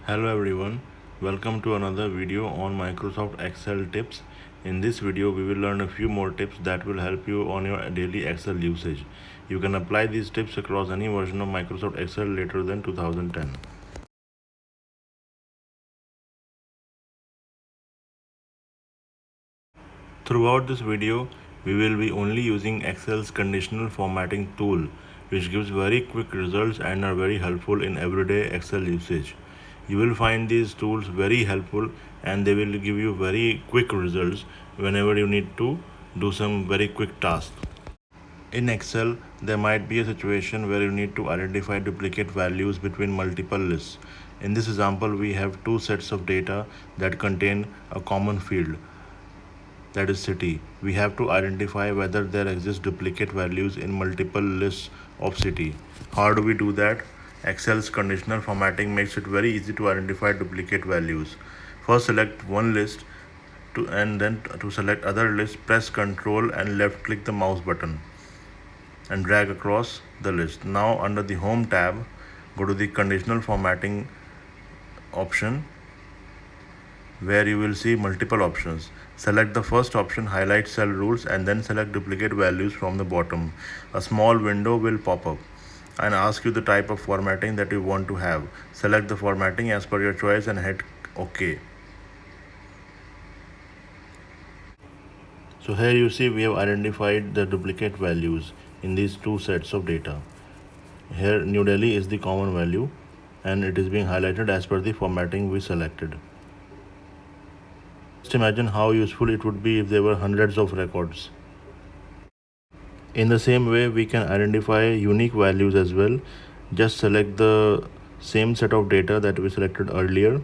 Hello everyone, welcome to another video on Microsoft Excel tips. In this video we will learn a few more tips that will help you on your daily Excel usage. You can apply these tips across any version of Microsoft Excel later than 2010. Throughout this video, we will be only using Excel's conditional formatting tool, which gives very quick results and are very helpful in everyday Excel usage. You will find these tools very helpful and they will give you very quick results whenever you need to do some very quick tasks. In Excel, there might be a situation where you need to identify duplicate values between multiple lists. In this example, we have two sets of data that contain a common field, that is city. We have to identify whether there exist duplicate values in multiple lists of city. How do we do that? Excel's conditional formatting makes it very easy to identify duplicate values. First select one list and then to select other list, press Ctrl and left click the mouse button and drag across the list. Now under the home tab, go to the conditional formatting option where you will see multiple options. Select the first option, highlight cell rules, and then select duplicate values from the bottom. A small window will pop up and ask you the type of formatting that you want to have. Select the formatting as per your choice and hit OK. So here you see we have identified the duplicate values in these two sets of data. Here New Delhi is the common value and it is being highlighted as per the formatting we selected. Just imagine how useful it would be if there were hundreds of records. In the same way, we can identify unique values as well. Just select the same set of data that we selected earlier.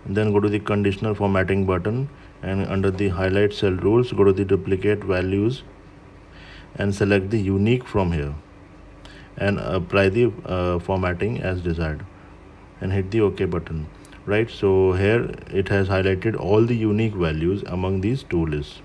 Then go to the conditional formatting button and under the highlight cell rules, go to the duplicate values and select the unique from here and apply the formatting as desired and hit the OK button. Right, so here it has highlighted all the unique values among these two lists.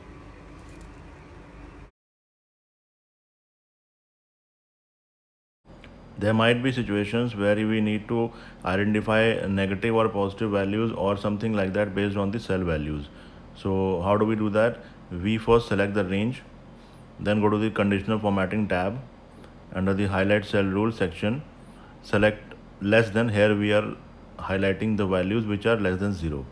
There might be situations where we need to identify negative or positive values or something like that based on the cell values. So how do we do that? We first select the range, then go to the conditional formatting tab. Under the highlight cell rule section, select less than. Here we are highlighting the values which are less than 0.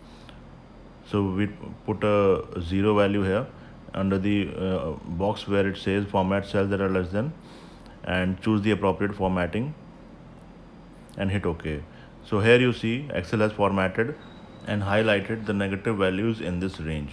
So we put a 0 value here under the box where it says format cells that are less than and choose the appropriate formatting and hit OK. So here you see Excel has formatted and highlighted the negative values in this range.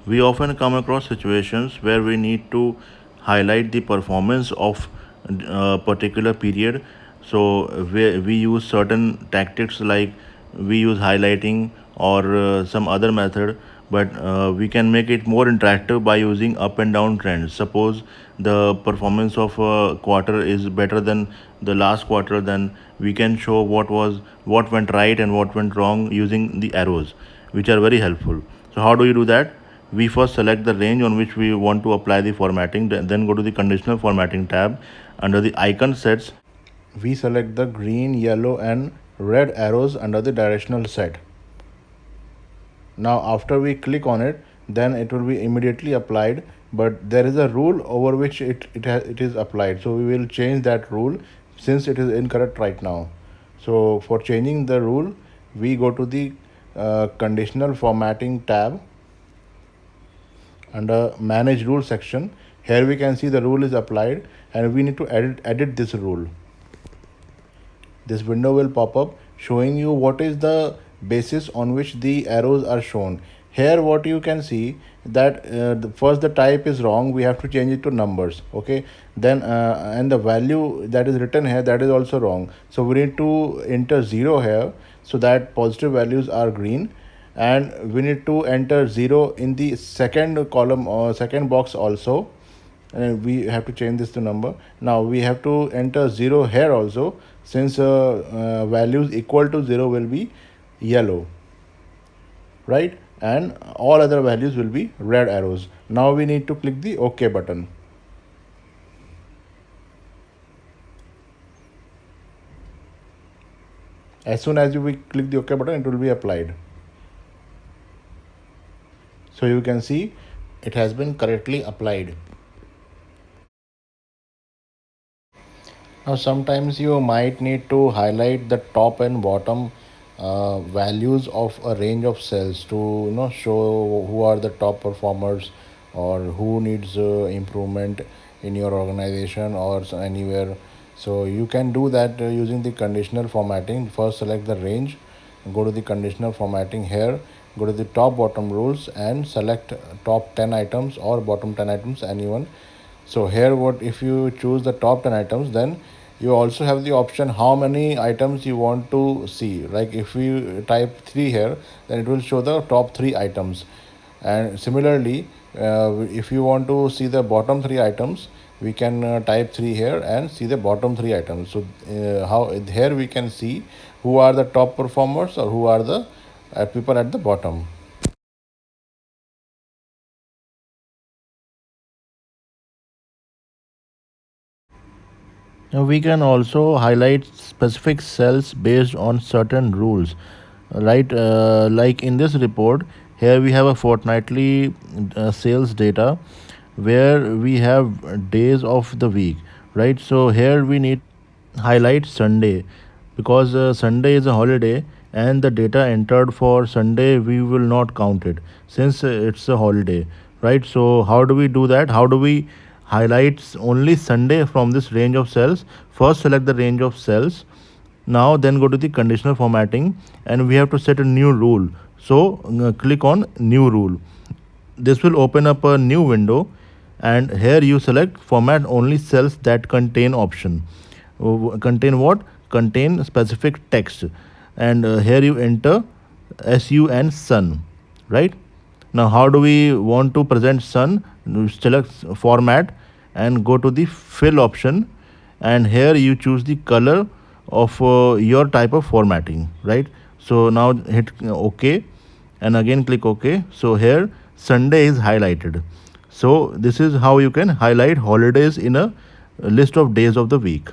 We often come across situations where we need to highlight the performance of a particular period. So we use certain tactics like we use highlighting or some other method, but we can make it more interactive by using up and down trends. Suppose the performance of a quarter is better than the last quarter, then we can show what went right and what went wrong using the arrows, which are very helpful. So how do you do that? We first select the range on which we want to apply the formatting, then go to the conditional formatting tab. Under the icon sets, we select the green, yellow and red arrows under the directional set. Now after we click on it, then it will be immediately applied, but there is a rule over which it is applied, so we will change that rule since it is incorrect right now. So for changing the rule, we go to the conditional formatting tab. Under manage rule section, here we can see the rule is applied and we need to edit this rule. This window will pop up showing you what is the basis on which the arrows are shown. Here what you can see that first the type is wrong, we have to change it to numbers. Okay, then and the value that is written here, that is also wrong, so we need to enter 0 here so that positive values are green, and we need to enter 0 in the second column or second box also, and we have to change this to number. Now we have to enter 0 here also, since values equal to 0 will be yellow, right? and all other values will be red arrows. Now we need to click the OK button. As soon as we click the OK button, it will be applied. So you can see it has been correctly applied. Now sometimes you might need to highlight the top and bottom values of a range of cells to show who are the top performers or who needs improvement in your organization or anywhere. So you can do that using the conditional formatting. First select the range, go to the conditional formatting here, go to the top bottom rules and select top 10 items or bottom 10 items, anyone. So here what if you choose the top 10 items, then you also have the option how many items you want to see. Like if we type 3 here, then it will show the top 3 items. And similarly, if you want to see the bottom 3 items, we can type 3 here and see the bottom 3 items. So how here we can see who are the top performers or who are the people at the bottom. Now we can also highlight specific cells based on certain rules, right? Like in this report, here we have a fortnightly sales data where we have days of the week, right? So here we need highlight Sunday because Sunday is a holiday and the data entered for Sunday we will not count it since it's a holiday, right? So how do we do that? How do we highlight only Sunday from this range of cells? First select the range of cells. Now then go to the conditional formatting and we have to set a new rule. So click on new rule. This will open up a new window and here you select format only cells that contain option. Contain what? Contain specific text. And here you enter SU and sun, right? Now how do we want to present sun? Select format and go to the fill option and here you choose the color of your type of formatting, right? So now hit OK and again click OK. So here Sunday is highlighted. So this is how you can highlight holidays in a list of days of the week.